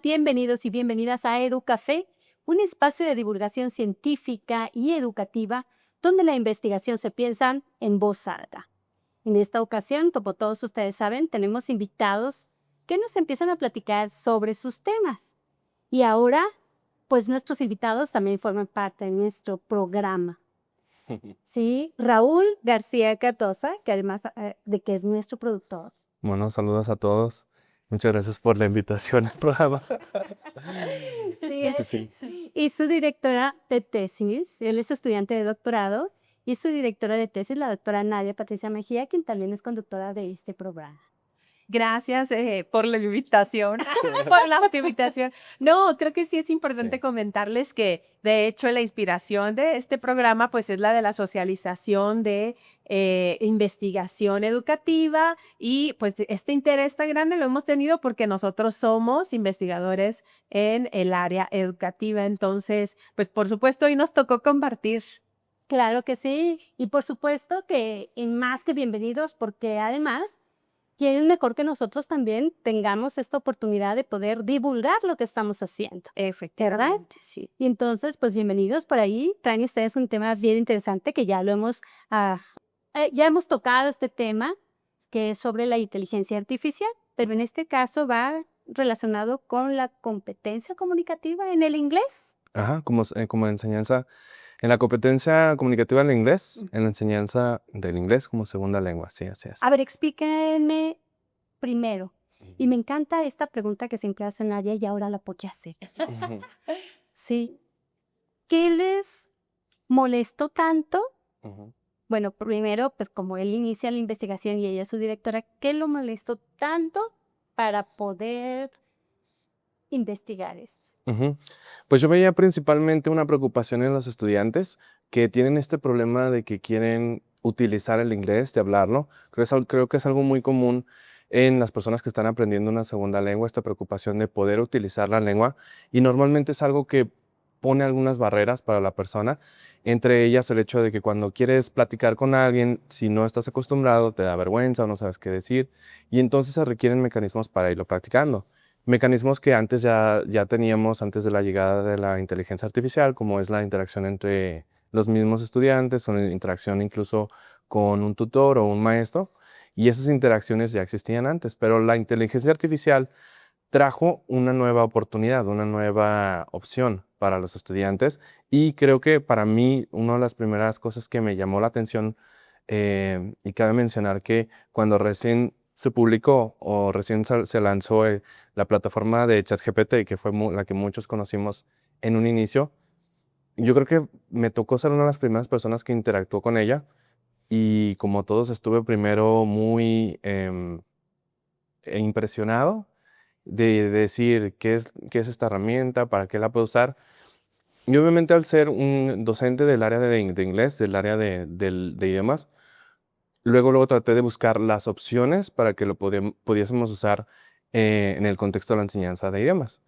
Bienvenidos y bienvenidas a EduCafé, un espacio de divulgación científica y educativa donde la investigación se piensa en voz alta. En esta ocasión, como todos ustedes saben, tenemos invitados que nos empiezan a platicar sobre sus temas. Y ahora, pues nuestros invitados también forman parte de nuestro programa. Sí, Raúl García Cardosa, que además de que es nuestro productor. Bueno, saludos a todos. Muchas gracias por la invitación al programa. Sí. Y su directora de tesis, él es estudiante de doctorado, y su directora de tesis, la doctora Nadia Patricia Mejía, quien también es conductora de este programa. Gracias por la invitación, por la invitación. No, creo que sí es importante comentarles que, de hecho, la inspiración de este programa, pues, es la de la socialización de investigación educativa y, pues, este interés tan grande lo hemos tenido porque nosotros somos investigadores en el área educativa. Entonces, pues, por supuesto, hoy nos tocó compartir. Claro que sí, y por supuesto que más que bienvenidos, porque además, ¿quién es mejor que nosotros también tengamos esta oportunidad de poder divulgar lo que estamos haciendo? Efectivamente, sí. Y entonces, pues bienvenidos por ahí. Traen ustedes un tema bien interesante que ya lo hemos, ya hemos tocado este tema, que es sobre la inteligencia artificial, pero en este caso va relacionado con la competencia comunicativa en el inglés. Ajá, como enseñanza, en la competencia comunicativa en inglés, en la enseñanza del inglés como segunda lengua, sí, así es. A ver, explíquenme primero. Y me encanta esta pregunta que siempre hace Nadia y ahora la voy a hacer. Sí. ¿Qué les molestó tanto? Bueno, primero, pues como él inicia la investigación y ella es su directora, ¿qué lo molestó tanto para poder investigar esto? Pues yo veía principalmente una preocupación en los estudiantes que tienen este problema de que quieren utilizar el inglés, de hablarlo. Creo que es algo muy común en las personas que están aprendiendo una segunda lengua, esta preocupación de poder utilizar la lengua, y normalmente es algo que pone algunas barreras para la persona, entre ellas el hecho de que cuando quieres platicar con alguien, si no estás acostumbrado, te da vergüenza o no sabes qué decir, y entonces se requieren mecanismos para irlo practicando. Mecanismos que antes ya teníamos antes de la llegada de la inteligencia artificial, como es la interacción entre los mismos estudiantes, o la interacción incluso con un tutor o un maestro, y esas interacciones ya existían antes, pero la inteligencia artificial trajo una nueva oportunidad, una nueva opción para los estudiantes, y creo que para mí una de las primeras cosas que me llamó la atención, y cabe mencionar que cuando recién se publicó o recién se lanzó la plataforma de ChatGPT, que fue la que muchos conocimos en un inicio, yo creo que me tocó ser una de las primeras personas que interactuó con ella, y como todos estuve primero muy impresionado de decir qué es esta herramienta, para qué la puedo usar. Y obviamente al ser un docente del área de inglés, del área de idiomas, luego traté de buscar las opciones para que lo pudiésemos usar en el contexto de la enseñanza de idiomas.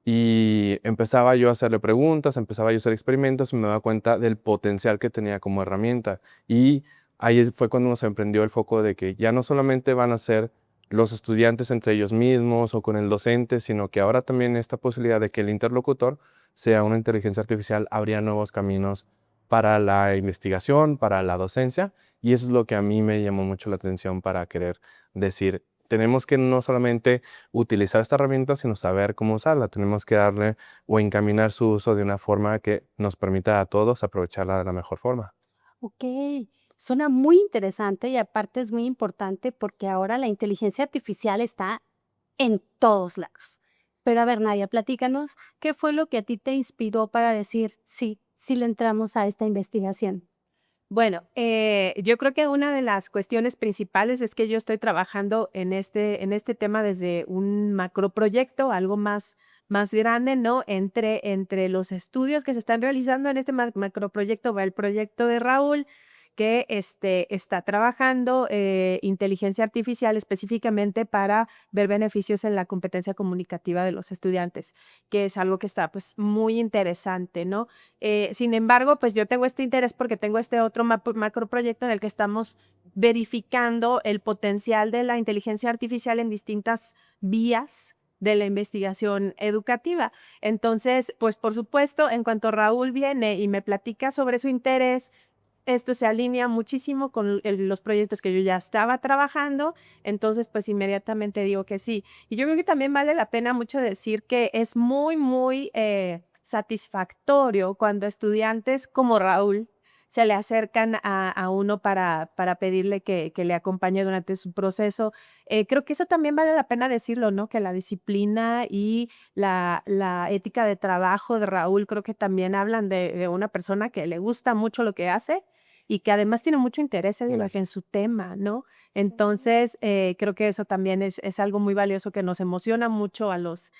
Y empezaba yo a hacerle preguntas, empezaba yo a hacer experimentos y me daba cuenta del potencial que tenía como herramienta. Y ahí fue cuando nos emprendió el foco de que ya no solamente van a ser los estudiantes entre ellos mismos o con el docente, sino que ahora también esta posibilidad de que el interlocutor sea una inteligencia artificial abría nuevos caminos para la investigación, para la docencia, y eso es lo que a mí me llamó mucho la atención para querer decir, tenemos que no solamente utilizar esta herramienta, sino saber cómo usarla, tenemos que darle o encaminar su uso de una forma que nos permita a todos aprovecharla de la mejor forma. Ok, suena muy interesante y aparte es muy importante porque ahora la inteligencia artificial está en todos lados. Pero a ver, Nadia, platícanos, ¿qué fue lo que a ti te inspiró para decir, sí le entramos a esta investigación? Bueno, yo creo que una de las cuestiones principales es que yo estoy trabajando en este tema desde un macroproyecto, algo más grande, ¿no? Entre los estudios que se están realizando en este macroproyecto va el proyecto de Raúl, que está trabajando inteligencia artificial específicamente para ver beneficios en la competencia comunicativa de los estudiantes, que es algo que está pues muy interesante, ¿no? Sin embargo, pues yo tengo este interés porque tengo este otro macroproyecto en el que estamos verificando el potencial de la inteligencia artificial en distintas vías de la investigación educativa. Entonces, pues por supuesto, en cuanto Raúl viene y me platica sobre su interés, esto se alinea muchísimo con los proyectos que yo ya estaba trabajando, entonces pues inmediatamente digo que sí. Y yo creo que también vale la pena mucho decir que es muy satisfactorio cuando estudiantes como Raúl se le acercan a uno para pedirle que le acompañe durante su proceso. Creo que eso también vale la pena decirlo, ¿no? Que la disciplina y la ética de trabajo de Raúl creo que también hablan de una persona que le gusta mucho lo que hace y que además tiene mucho interés en su tema, ¿no? Entonces, creo que eso también es algo muy valioso que nos emociona mucho a los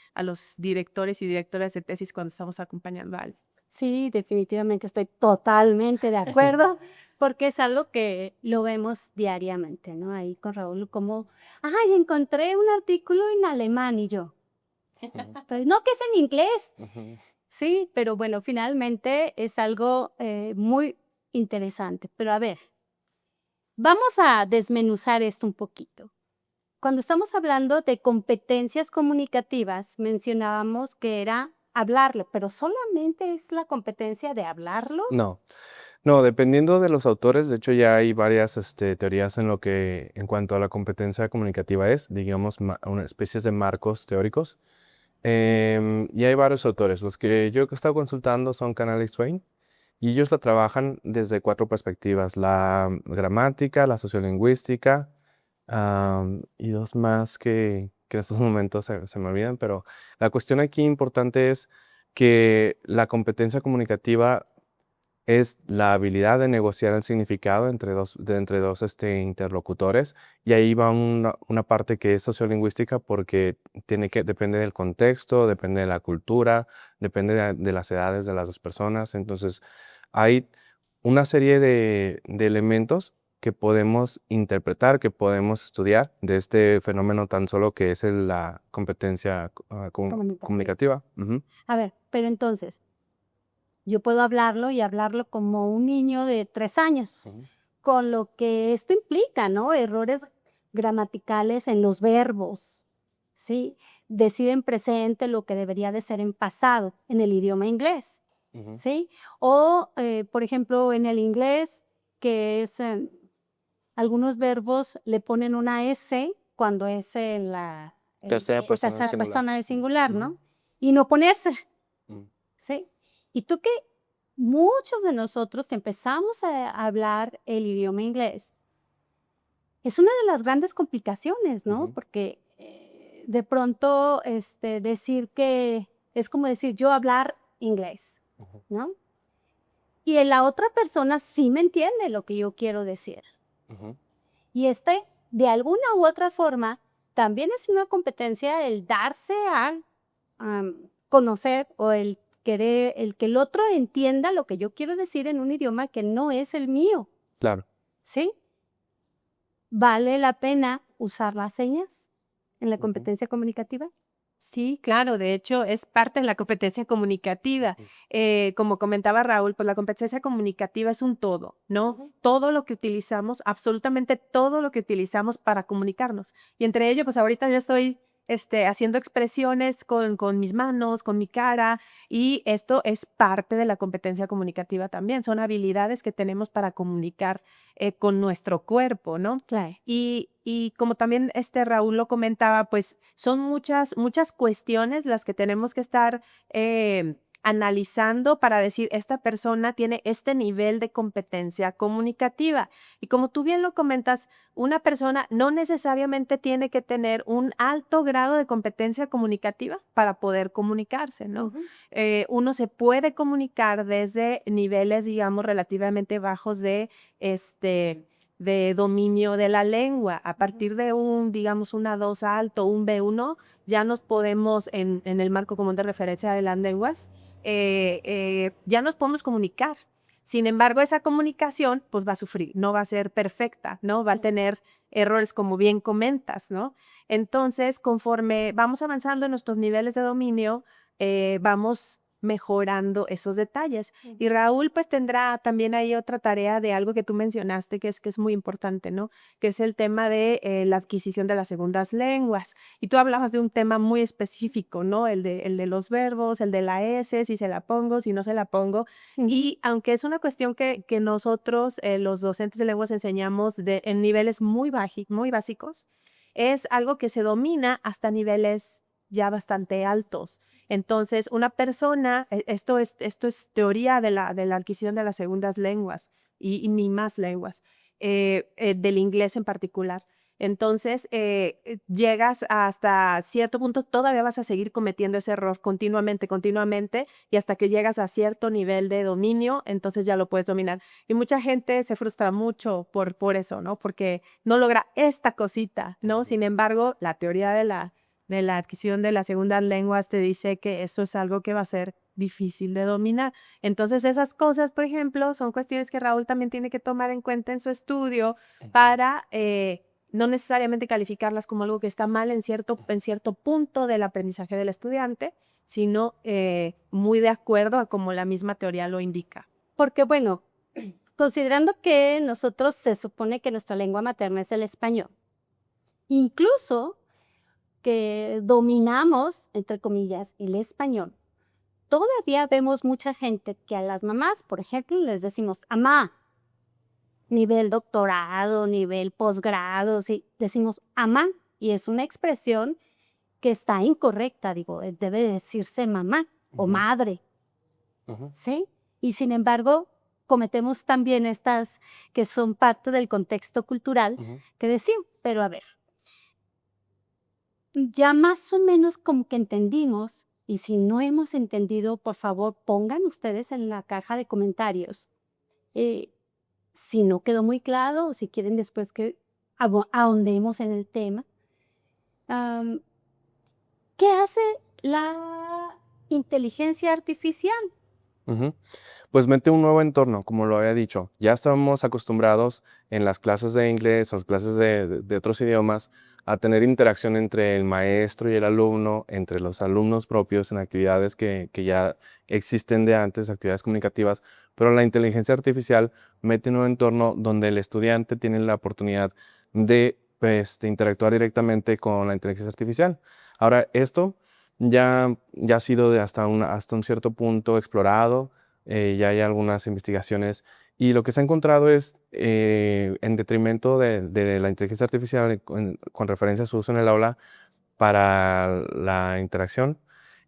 directores y directoras de tesis cuando estamos acompañando a alguien. Sí, definitivamente estoy totalmente de acuerdo, porque es algo que lo vemos diariamente, ¿no? Ahí con Raúl, como, ay, encontré un artículo en alemán y yo, pues no, que es en inglés. Sí, pero bueno, finalmente es algo muy interesante. Pero a ver, vamos a desmenuzar esto un poquito. Cuando estamos hablando de competencias comunicativas, mencionábamos que era hablarlo, pero ¿solamente es la competencia de hablarlo? No, no, dependiendo de los autores, de hecho ya hay varias teorías en cuanto a la competencia comunicativa es, digamos, una especie de marcos teóricos. Y hay varios autores. Los que yo he estado consultando son Canal y Swain, y ellos la trabajan desde 4 perspectivas: la gramática, la sociolingüística, y 2 más que en estos momentos se me olvidan, pero la cuestión aquí importante es que la competencia comunicativa es la habilidad de negociar el significado entre dos interlocutores, y ahí va una parte que es sociolingüística porque depende del contexto, depende de la cultura, depende de las edades de las dos personas. Entonces hay una serie de elementos que podemos interpretar, que podemos estudiar de este fenómeno tan solo que es la competencia comunicativa. A ver, pero entonces, yo puedo hablarlo y hablarlo como un niño de 3 años, con lo que esto implica, ¿no? Errores gramaticales en los verbos, ¿sí? Decir en presente lo que debería de ser en pasado, en el idioma inglés, ¿sí? O, por ejemplo, en el inglés, que es, algunos verbos le ponen una S cuando es en la Tercera persona tercera singular. persona del singular, ¿no? Y no ponerse, ¿sí? Y tú que muchos de nosotros empezamos a hablar el idioma inglés, es una de las grandes complicaciones, ¿no? Porque de pronto decir que es como decir yo hablar inglés, ¿no? Y la otra persona sí me entiende lo que yo quiero decir. Y de alguna u otra forma, también es una competencia el darse a conocer o el que el otro entienda lo que yo quiero decir en un idioma que no es el mío. Claro. ¿Sí? ¿Vale la pena usar las señas en la competencia comunicativa? Sí, claro, de hecho es parte de la competencia comunicativa. Como comentaba Raúl, pues la competencia comunicativa es un todo, ¿no? Todo lo que utilizamos, absolutamente todo lo que utilizamos para comunicarnos. Y entre ello, pues ahorita yo estoy haciendo expresiones con mis manos, con mi cara, y esto es parte de la competencia comunicativa también. Son habilidades que tenemos para comunicar con nuestro cuerpo, ¿no? Claro. Y como también Raúl lo comentaba, pues son muchas cuestiones las que tenemos que estar analizando para decir, esta persona tiene este nivel de competencia comunicativa. Y como tú bien lo comentas, una persona no necesariamente tiene que tener un alto grado de competencia comunicativa para poder comunicarse, ¿no? Uno se puede comunicar desde niveles, digamos, relativamente bajos de dominio de la lengua. A partir de digamos, un A2 alto, un B1, ya nos podemos, en el marco común de referencia de las lenguas, ya nos podemos comunicar. Sin embargo, esa comunicación pues va a sufrir, no va a ser perfecta, ¿no? Va a tener errores, como bien comentas, ¿no? Entonces, conforme vamos avanzando en nuestros niveles de dominio, vamos mejorando esos detalles. Y Raúl pues tendrá también ahí otra tarea de algo que tú mencionaste que es muy importante, ¿no? Que es el tema de la adquisición de las segundas lenguas. Y tú hablabas de un tema muy específico, ¿no? El de los verbos, el de la S, si se la pongo, si no se la pongo. Y aunque es una cuestión que nosotros, los docentes de lenguas, enseñamos en niveles muy básicos, es algo que se domina hasta niveles ya bastante altos. Entonces, una persona, esto es teoría de la adquisición de las segundas lenguas y ni más lenguas, del inglés en particular. Entonces, llegas hasta cierto punto, todavía vas a seguir cometiendo ese error continuamente, y hasta que llegas a cierto nivel de dominio, entonces ya lo puedes dominar. Y mucha gente se frustra mucho por eso, ¿no? Porque no logra esta cosita, ¿no? Sin embargo, la teoría de la adquisición de las segundas lenguas te dice que eso es algo que va a ser difícil de dominar. Entonces, esas cosas, por ejemplo, son cuestiones que Raúl también tiene que tomar en cuenta en su estudio para no necesariamente calificarlas como algo que está mal en cierto punto del aprendizaje del estudiante, sino muy de acuerdo a como la misma teoría lo indica. Porque, bueno, considerando que nosotros se supone que nuestra lengua materna es el español, incluso que dominamos, entre comillas, el español, todavía vemos mucha gente que a las mamás, por ejemplo, les decimos, amá, nivel doctorado, nivel posgrado, sí, decimos amá, y es una expresión que está incorrecta, digo, debe decirse mamá o madre, ¿sí? Y sin embargo, cometemos también estas que son parte del contexto cultural que decimos, pero a ver, ya más o menos como que entendimos, y si no hemos entendido, por favor, pongan ustedes en la caja de comentarios si no quedó muy claro o si quieren después que ahondemos en el tema. ¿Qué hace la inteligencia artificial? Pues mete un nuevo entorno, como lo había dicho. Ya estábamos acostumbrados en las clases de inglés o clases de otros idiomas a tener interacción entre el maestro y el alumno, entre los alumnos propios en actividades que ya existen de antes, actividades comunicativas, pero la inteligencia artificial mete un nuevo entorno donde el estudiante tiene la oportunidad de interactuar directamente con la inteligencia artificial. Ahora, esto ya ha sido hasta un cierto punto explorado, ya hay algunas investigaciones y lo que se ha encontrado es, en detrimento de la inteligencia artificial con referencia a su uso en el aula para la interacción,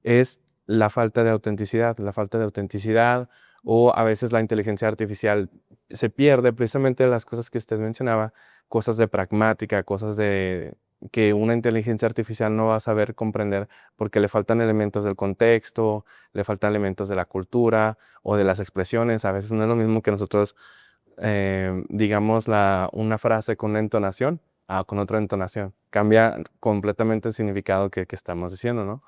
es la falta de autenticidad. La falta de autenticidad o a veces la inteligencia artificial se pierde precisamente las cosas que usted mencionaba, cosas de pragmática, cosas de que una inteligencia artificial no va a saber comprender porque le faltan elementos del contexto, le faltan elementos de la cultura o de las expresiones. A veces no es lo mismo que nosotros digamos una frase con una entonación con otra entonación. Cambia completamente el significado que estamos diciendo, ¿no?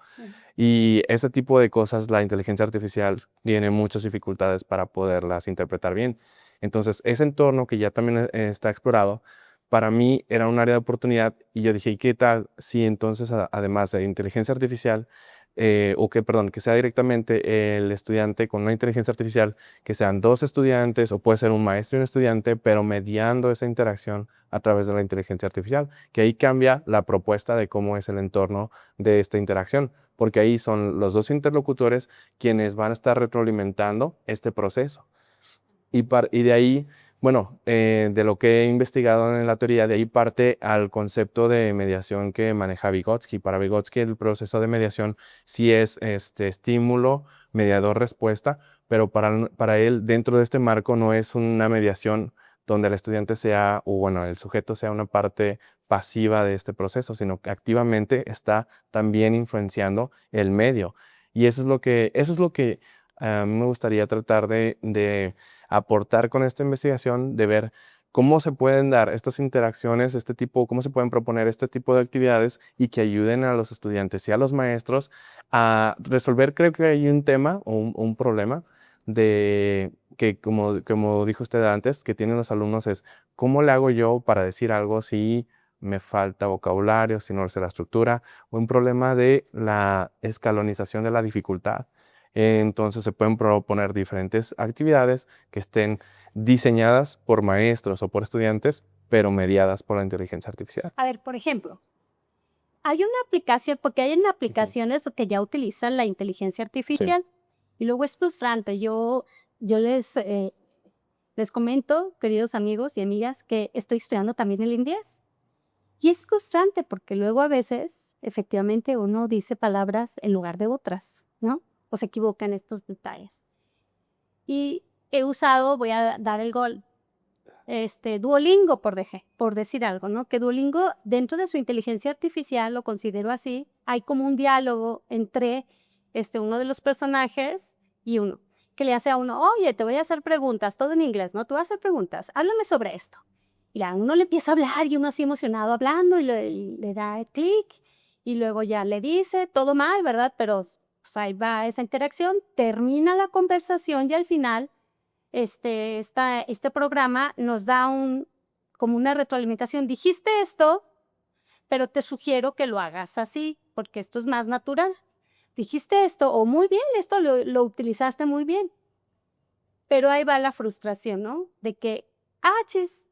Y ese tipo de cosas la inteligencia artificial tiene muchas dificultades para poderlas interpretar bien. Entonces, ese entorno que ya también está explorado, para mí era un área de oportunidad y yo dije, ¿y qué tal si entonces además de inteligencia artificial, que sea directamente el estudiante con una inteligencia artificial, que sean dos estudiantes o puede ser un maestro y un estudiante, pero mediando esa interacción a través de la inteligencia artificial, que ahí cambia la propuesta de cómo es el entorno de esta interacción, porque ahí son los dos interlocutores quienes van a estar retroalimentando este proceso. Y de ahí, bueno, de lo que he investigado en la teoría, de ahí parte al concepto de mediación que maneja Vygotsky. Para Vygotsky el proceso de mediación sí es estímulo, mediador, respuesta, pero para él dentro de este marco no es una mediación donde el estudiante sea, o bueno, el sujeto sea una parte pasiva de este proceso, sino que activamente está también influenciando el medio. Y eso es lo que a mí me gustaría tratar de aportar con esta investigación, de ver cómo se pueden dar estas interacciones, cómo se pueden proponer este tipo de actividades y que ayuden a los estudiantes y a los maestros a resolver, creo que hay un tema o un problema de que, como dijo usted antes, que tienen los alumnos es, ¿cómo le hago yo para decir algo si me falta vocabulario, si no sé la estructura? O un problema de la escalonización de la dificultad. Entonces se pueden proponer diferentes actividades que estén diseñadas por maestros o por estudiantes, pero mediadas por la inteligencia artificial. A ver, por ejemplo, hay una aplicación, porque hay aplicaciones que ya utilizan la inteligencia artificial y luego es frustrante. Yo les comento, queridos amigos y amigas, que estoy estudiando también el inglés. Y es frustrante porque luego a veces, efectivamente, uno dice palabras en lugar de otras, ¿no? O se equivoca en estos detalles. Y he usado, voy a dar el gol, Duolingo, por decir algo, ¿no? Que Duolingo, dentro de su inteligencia artificial, lo considero así, hay como un diálogo entre uno de los personajes y uno, que le hace a uno, oye, te voy a hacer preguntas, todo en inglés, ¿no? Te voy a hacer preguntas, háblame sobre esto. Y ya uno le empieza a hablar y uno así emocionado hablando y le da clic y luego ya le dice, todo mal, ¿verdad? Pero pues, ahí va esa interacción, termina la conversación y al final este programa nos da como una retroalimentación. Dijiste esto, pero te sugiero que lo hagas así, porque esto es más natural. Dijiste esto, o muy bien, esto lo utilizaste muy bien. Pero ahí va la frustración, ¿no? De que, chis,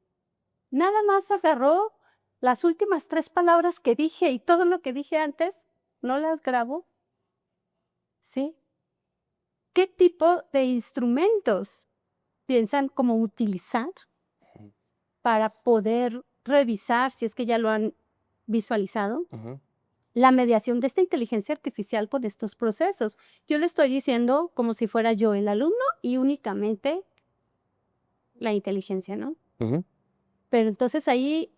nada más agarró las últimas 3 palabras que dije y todo lo que dije antes, no las grabó. ¿Sí? ¿Qué tipo de instrumentos piensan cómo utilizar para poder revisar, si es que ya lo han visualizado, la mediación de esta inteligencia artificial por estos procesos? Yo le estoy diciendo como si fuera yo el alumno y únicamente la inteligencia, ¿no? Pero entonces ahí,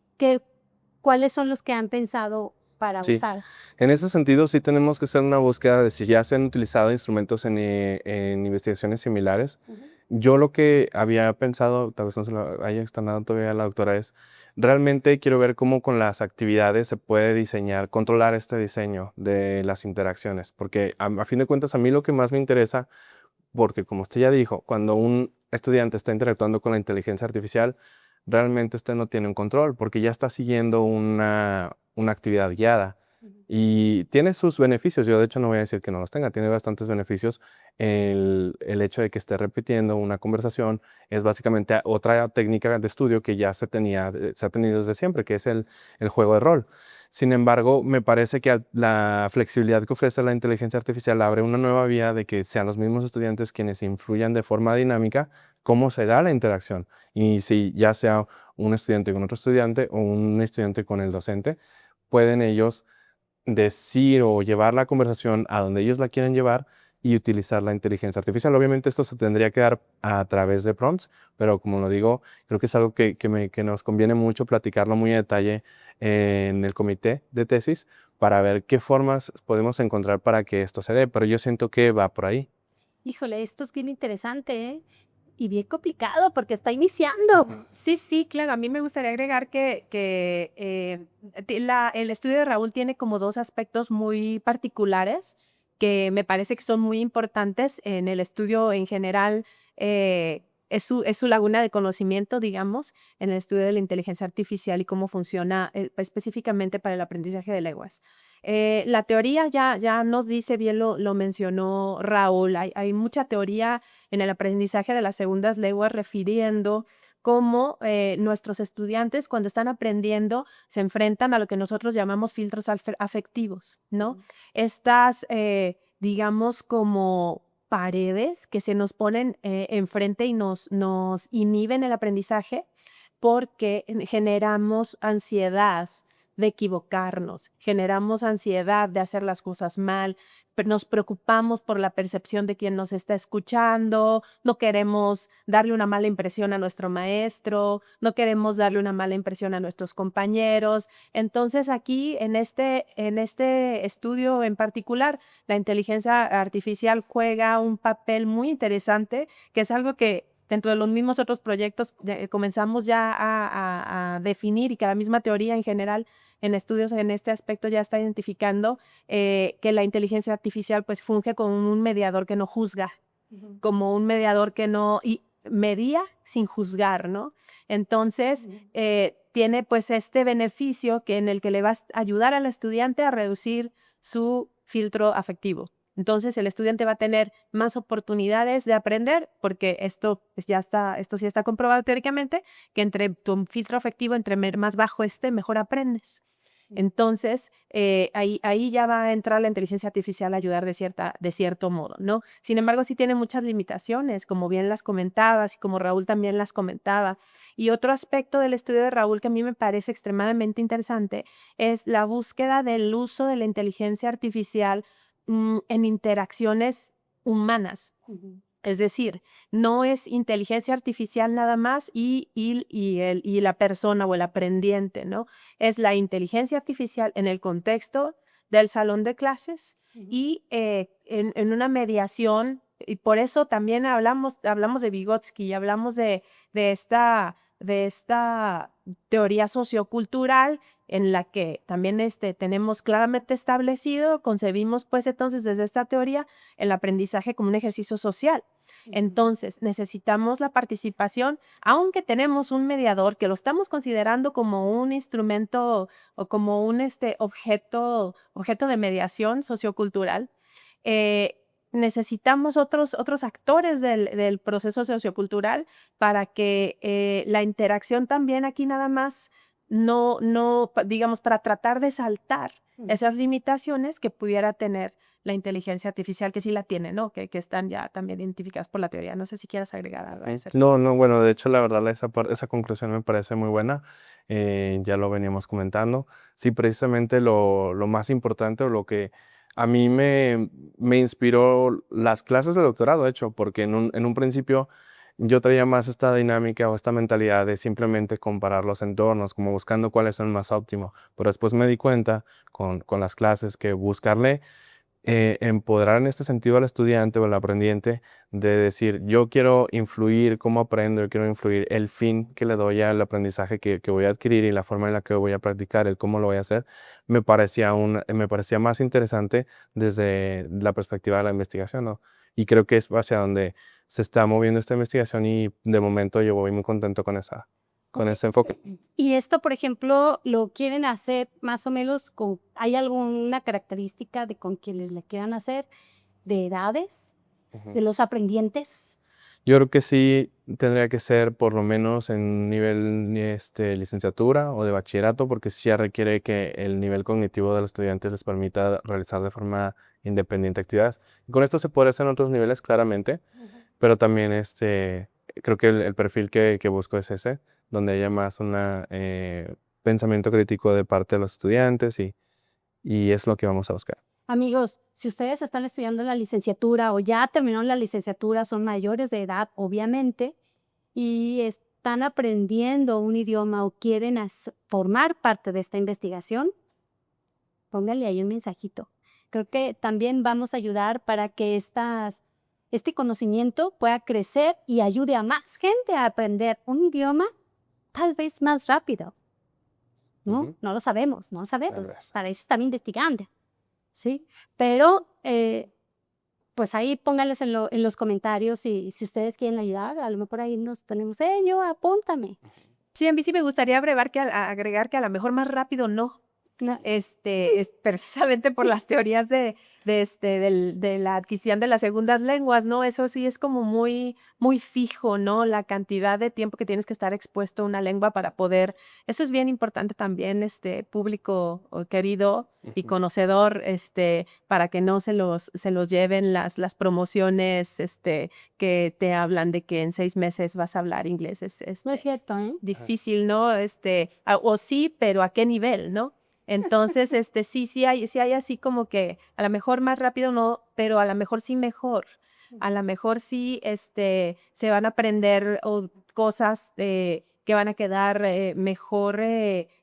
¿cuáles son los que han pensado para usar? En ese sentido, sí tenemos que hacer una búsqueda de si ya se han utilizado instrumentos en investigaciones similares. Yo lo que había pensado, tal vez no se lo haya externado todavía la doctora, es realmente quiero ver cómo con las actividades se puede diseñar, controlar este diseño de las interacciones, porque a fin de cuentas a mí lo que más me interesa, porque como usted ya dijo, cuando un estudiante está interactuando con la inteligencia artificial, realmente usted no tiene un control, porque ya está siguiendo una actividad guiada. Y tiene sus beneficios, yo de hecho no voy a decir que no los tenga, tiene bastantes beneficios. El hecho de que esté repitiendo una conversación es básicamente otra técnica de estudio que ya se ha tenido desde siempre, que es el juego de rol. Sin embargo, me parece que la flexibilidad que ofrece la inteligencia artificial abre una nueva vía de que sean los mismos estudiantes quienes influyan de forma dinámica cómo se da la interacción. Y si ya sea un estudiante con otro estudiante o un estudiante con el docente, pueden ellos decir o llevar la conversación a donde ellos la quieren llevar y utilizar la inteligencia artificial. Obviamente esto se tendría que dar a través de prompts, pero como lo digo, creo que es algo que nos conviene mucho platicarlo muy a detalle en el comité de tesis para ver qué formas podemos encontrar para que esto se dé, pero yo siento que va por ahí. Híjole, esto es bien interesante, ¿eh? Y bien complicado porque está iniciando. Sí, claro. A mí me gustaría agregar que el estudio de Raúl tiene como 2 aspectos muy particulares que me parece que son muy importantes en el estudio en general. Es su laguna de conocimiento, digamos, en el estudio de la inteligencia artificial y cómo funciona específicamente para el aprendizaje de lenguas. La teoría ya nos dice, bien lo mencionó Raúl, hay mucha teoría en el aprendizaje de las segundas lenguas refiriendo cómo nuestros estudiantes cuando están aprendiendo se enfrentan a lo que nosotros llamamos filtros afectivos, ¿no? Estas, digamos, como paredes que se nos ponen enfrente y nos inhiben el aprendizaje porque generamos ansiedad de equivocarnos, generamos ansiedad de hacer las cosas mal, nos preocupamos por la percepción de quien nos está escuchando, no queremos darle una mala impresión a nuestro maestro, no queremos darle una mala impresión a nuestros compañeros. Entonces aquí en este estudio en particular, la inteligencia artificial juega un papel muy interesante, que es algo que dentro de los mismos otros proyectos comenzamos ya a definir y que la misma teoría en general en estudios en este aspecto ya está identificando que la inteligencia artificial pues funge como un mediador que no juzga, como un mediador que no medía sin juzgar, ¿no? Entonces tiene pues este beneficio en el que le va a ayudar al estudiante a reducir su filtro afectivo, Entonces el estudiante va a tener más oportunidades de aprender porque esto sí está comprobado teóricamente, que entre tu filtro afectivo, entre más bajo esté, mejor aprendes. Entonces, ahí ya va a entrar la inteligencia artificial a ayudar de cierto modo, ¿no? Sin embargo, sí tiene muchas limitaciones, como bien las comentabas y como Raúl también las comentaba. Y otro aspecto del estudio de Raúl que a mí me parece extremadamente interesante es la búsqueda del uso de la inteligencia artificial en interacciones humanas. Es decir, no es inteligencia artificial nada más y la persona o el aprendiente, ¿no? Es la inteligencia artificial en el contexto del salón de clases y en una mediación, y por eso también hablamos de Vygotsky y hablamos de esta teoría sociocultural en la que también tenemos claramente establecido, concebimos pues entonces desde esta teoría el aprendizaje como un ejercicio social. Entonces necesitamos la participación, aunque tenemos un mediador que lo estamos considerando como un instrumento o como un objeto de mediación sociocultural. Necesitamos otros actores del proceso sociocultural para que la interacción también aquí nada más no, digamos, para tratar de saltar esas limitaciones que pudiera tener la inteligencia artificial, que sí la tiene, ¿no? Que están ya también identificadas por la teoría. No sé si quieras agregar algo a eso. No, bueno, de hecho, la verdad, esa conclusión me parece muy buena. Ya lo veníamos comentando. Sí, precisamente lo más importante o lo que a mí me inspiró las clases de doctorado, de hecho, porque en un principio yo traía más esta dinámica o esta mentalidad de simplemente comparar los entornos, como buscando cuáles son más óptimos. Pero después me di cuenta con las clases que buscarle empoderar en este sentido al estudiante o al aprendiente de decir, yo quiero influir cómo aprendo, yo quiero influir el fin que le doy al aprendizaje que voy a adquirir y la forma en la que voy a practicar, el cómo lo voy a hacer, me parecía más interesante desde la perspectiva de la investigación, ¿no? Y creo que es hacia donde se está moviendo esta investigación y de momento yo voy muy contento con ese enfoque. Y esto, por ejemplo, lo quieren hacer más o menos ¿hay alguna característica de con quienes le quieran hacer, de edades, de los aprendientes? Yo creo que sí tendría que ser por lo menos en nivel licenciatura o de bachillerato, porque sí ya requiere que el nivel cognitivo de los estudiantes les permita realizar de forma independiente actividades. Y con esto se puede hacer en otros niveles, claramente, pero también creo que el perfil que busco es ese, donde haya más un pensamiento crítico de parte de los estudiantes y es lo que vamos a buscar. Amigos, si ustedes están estudiando la licenciatura o ya terminaron la licenciatura, son mayores de edad, obviamente, y están aprendiendo un idioma o quieren formar parte de esta investigación, pónganle ahí un mensajito. Creo que también vamos a ayudar para que este conocimiento pueda crecer y ayude a más gente a aprender un idioma tal vez más rápido. ¿No? No lo sabemos. Para eso están investigando. ¿Sí? Pero, pues ahí pónganles en los comentarios si ustedes quieren ayudar. A lo mejor ahí nos tenemos, yo, apúntame. Sí, a mí sí me gustaría agregar que a lo mejor más rápido no. Es precisamente por las teorías de la adquisición de las segundas lenguas, ¿no? Eso sí es como muy, muy fijo, ¿no? La cantidad de tiempo que tienes que estar expuesto a una lengua para poder. Eso es bien importante también, público querido y conocedor, para que no se los lleven las promociones, que te hablan de que en 6 meses vas a hablar inglés. No es cierto, ¿eh? Difícil, ¿no? O sí, pero ¿a qué nivel, no? Entonces, sí hay así como que a lo mejor más rápido no, pero a lo mejor sí mejor. A lo mejor sí se van a aprender cosas que van a quedar mejor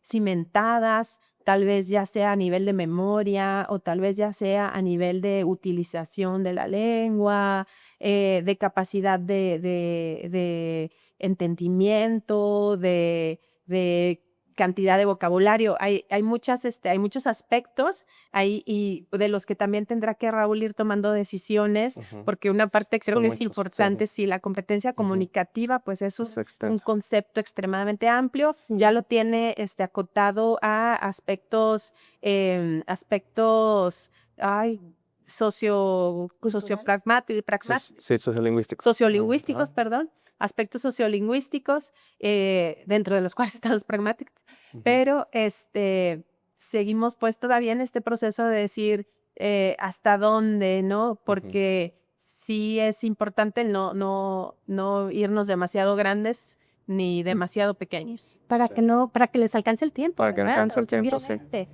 cimentadas, tal vez ya sea a nivel de memoria o tal vez ya sea a nivel de utilización de la lengua, de capacidad de entendimiento, de cantidad de vocabulario. Hay muchos aspectos ahí y de los que también tendrá que Raúl ir tomando decisiones, porque una parte creo que es importante, sí, la competencia comunicativa, pues es un concepto extremadamente amplio, ya lo tiene acotado a aspectos, Sí, sociolingüístico. sociolingüísticos, perdón, aspectos sociolingüísticos, dentro de los cuales están los pragmáticos, pero seguimos pues todavía en este proceso de decir hasta dónde, ¿no? Porque sí es importante no irnos demasiado grandes ni demasiado pequeños. Para que les alcance el tiempo. Para que ¿verdad? alcance el tiempo, sí. Obviamente.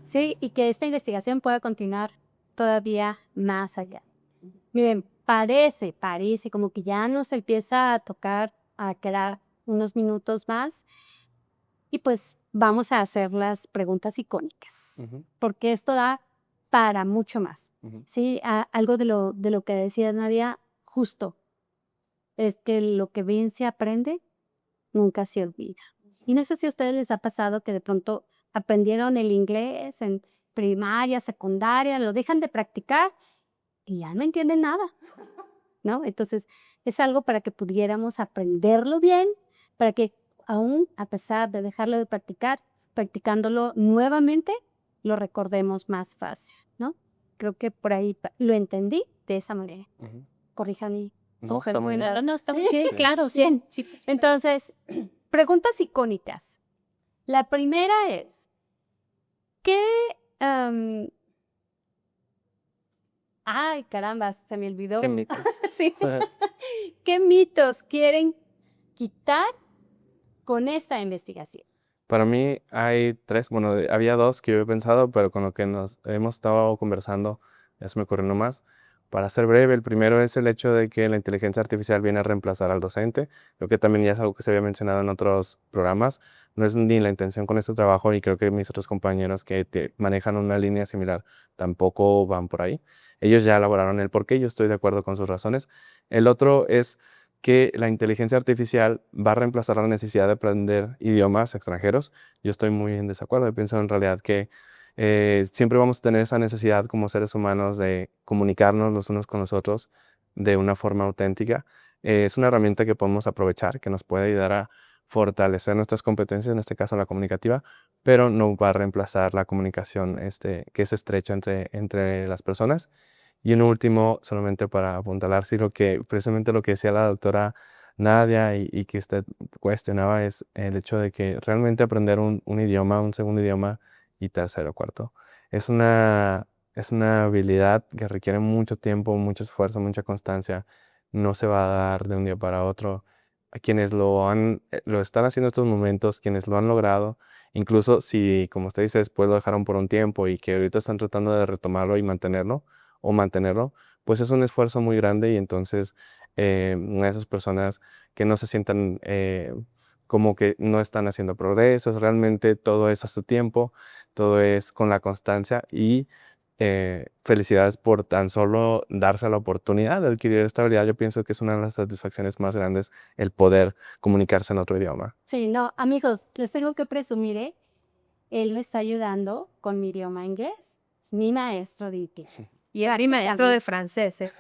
Sí, y que esta investigación pueda continuar todavía más allá. Miren, parece como que ya nos empieza a tocar, a quedar unos minutos más, y pues vamos a hacer las preguntas icónicas, porque esto da para mucho más. Sí, algo de lo que decía Nadia, justo, es que lo que bien se aprende, nunca se olvida. Y no sé si a ustedes les ha pasado que de pronto aprendieron el inglés en primaria, secundaria, lo dejan de practicar y ya no entienden nada, ¿no? Entonces, es algo para que pudiéramos aprenderlo bien, para que aún a pesar de dejarlo de practicar, practicándolo nuevamente, lo recordemos más fácil, ¿no? Creo que por ahí lo entendí de esa manera. Corrijan y... No, está muy bien. No, está muy bien, Sí. claro, sí. Entonces, preguntas icónicas. La primera es, ¿qué... ay, caramba, se me olvidó. Qué mito. Sí. ¿Qué mitos quieren quitar con esta investigación? Para mí hay 3, bueno, había 2 que yo he pensado, pero con lo que nos hemos estado conversando, ya se me ocurrió uno más. Para ser breve, el primero es el hecho de que la inteligencia artificial viene a reemplazar al docente. Creo que también ya es algo que se había mencionado en otros programas. No es ni la intención con este trabajo, y creo que mis otros compañeros que manejan una línea similar tampoco van por ahí. Ellos ya elaboraron el porqué, yo estoy de acuerdo con sus razones. El otro es que la inteligencia artificial va a reemplazar la necesidad de aprender idiomas extranjeros. Yo estoy muy en desacuerdo. Yo pienso en realidad que siempre vamos a tener esa necesidad como seres humanos de comunicarnos los unos con los otros de una forma auténtica. Es una herramienta que podemos aprovechar, que nos puede ayudar a fortalecer nuestras competencias, en este caso la comunicativa, pero no va a reemplazar la comunicación que es estrecha entre las personas. Y en último, solamente para apuntalar, sí, precisamente lo que decía la doctora Nadia y que usted cuestionaba, es el hecho de que realmente aprender un idioma, un segundo idioma y tercero, cuarto, es una habilidad que requiere mucho tiempo, mucho esfuerzo, mucha constancia. No se va a dar de un día para otro. A quienes lo están haciendo en estos momentos, quienes lo han logrado, incluso si, como usted dice, después lo dejaron por un tiempo y que ahorita están tratando de retomarlo y mantenerlo, pues es un esfuerzo muy grande. Y entonces a esas personas que no se sientan como que no están haciendo progresos, realmente todo es a su tiempo, todo es con la constancia, y felicidades por tan solo darse la oportunidad de adquirir esta habilidad. Yo pienso que es una de las satisfacciones más grandes el poder comunicarse en otro idioma. Sí, no, amigos, les tengo que presumir, ¿eh? Él me está ayudando con mi idioma inglés. Es mi maestro de inglés. Y mi maestro de francés, ¿eh?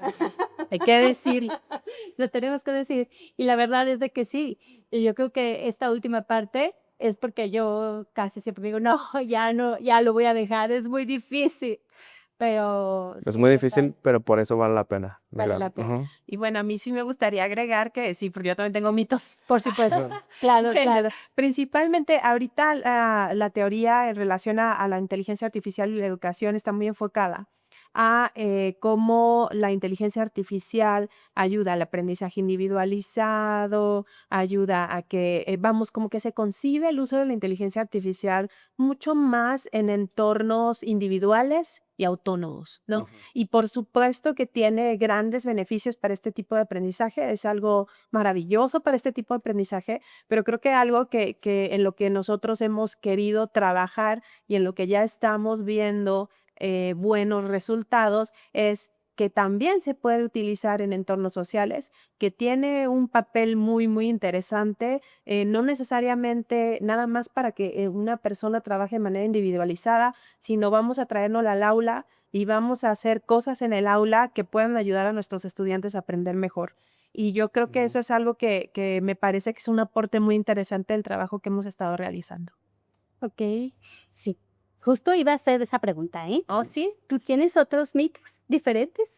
Hay que decirlo. Lo tenemos que decir. Y la verdad es de que sí. Y yo creo que esta última parte es porque yo casi siempre digo, no, ya lo voy a dejar, es muy difícil. Pero... Es sí, muy total, difícil, pero por eso vale la pena. vale la ¿verdad? pena. Ujú. Y bueno, a mí sí me gustaría agregar que sí, porque yo también tengo mitos. Por supuesto. Claro, Bueno, claro. Principalmente ahorita la teoría en relación a la inteligencia artificial y la educación está muy enfocada a cómo la inteligencia artificial ayuda al aprendizaje individualizado, ayuda a que, vamos, como que se concibe el uso de la inteligencia artificial mucho más en entornos individuales y autónomos, ¿no? Y por supuesto que tiene grandes beneficios para este tipo de aprendizaje, es algo maravilloso para este tipo de aprendizaje, pero creo que algo que en lo que nosotros hemos querido trabajar y en lo que ya estamos viendo buenos resultados es que también se puede utilizar en entornos sociales, que tiene un papel muy, muy interesante, no necesariamente nada más para que una persona trabaje de manera individualizada, sino vamos a traernos al aula y vamos a hacer cosas en el aula que puedan ayudar a nuestros estudiantes a aprender mejor. Y yo creo que eso es algo que me parece que es un aporte muy interesante del trabajo que hemos estado realizando. Ok, sí. Justo iba a hacer esa pregunta, ¿eh? ¿Oh, sí? ¿Tú tienes otros mitos diferentes?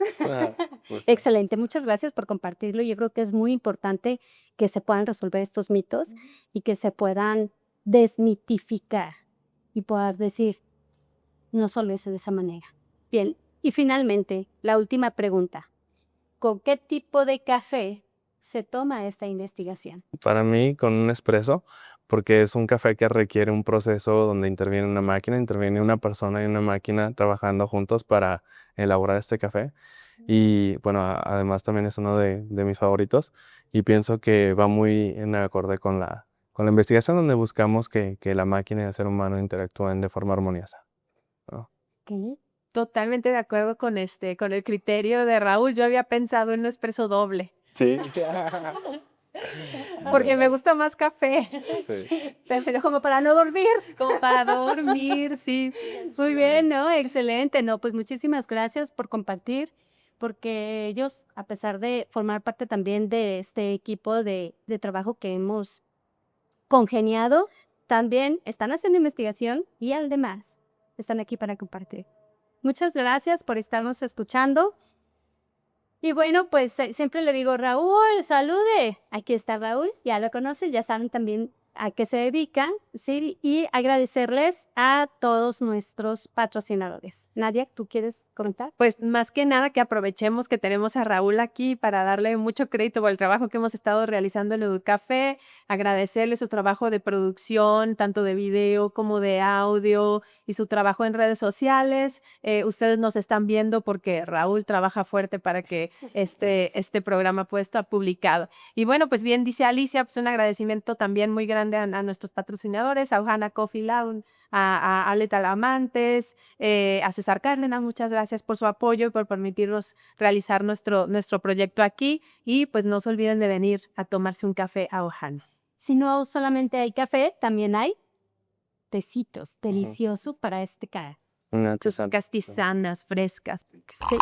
Pues, Excelente, muchas gracias por compartirlo. Yo creo que es muy importante que se puedan resolver estos mitos y que se puedan desmitificar y poder decir, no solo es de esa manera. Bien, y finalmente, la última pregunta. ¿Con qué tipo de café se toma esta investigación? para mí, con un espresso, porque es un café que requiere un proceso donde interviene una máquina, interviene una persona y una máquina trabajando juntos para elaborar este café. Y bueno, además también es uno de mis favoritos y pienso que va muy en acorde con la investigación donde buscamos que la máquina y el ser humano interactúen de forma armoniosa, ¿no? ¿Qué? Totalmente de acuerdo con con el criterio de Raúl. Yo había pensado en un espresso doble, Sí. porque me gusta más café. Sí. Pero como para no dormir. Como para dormir, sí. Muy bien, ¿no? Excelente. No, pues muchísimas gracias por compartir, porque ellos, a pesar de formar parte también de este equipo de trabajo que hemos congeniado, también están haciendo investigación y además están aquí para compartir. Muchas gracias por estarnos escuchando. Y bueno, pues siempre le digo, Raúl, salude. Aquí está Raúl, ya lo conocen, ya saben también a qué se dedican, ¿sí? Y agradecerles a todos nuestros patrocinadores. Nadia, ¿tú quieres comentar? Pues más que nada que aprovechemos que tenemos a Raúl aquí para darle mucho crédito por el trabajo que hemos estado realizando en Educafé, agradecerle su trabajo de producción, tanto de video como de audio y su trabajo en redes sociales. Ustedes nos están viendo porque Raúl trabaja fuerte para que este programa pueda estar publicado. Y bueno, pues bien dice Alicia, pues un agradecimiento también muy grande a nuestros patrocinadores, a Ohana Coffee Lounge, a Ale Talamantes, a César Cárdenas, muchas gracias por su apoyo y por permitirnos realizar nuestro proyecto aquí. Y pues no se olviden de venir a tomarse un café a Ohana. Si no solamente hay café, también hay tecitos deliciosos para este Una Sus tisana. castizanas frescas. Sí.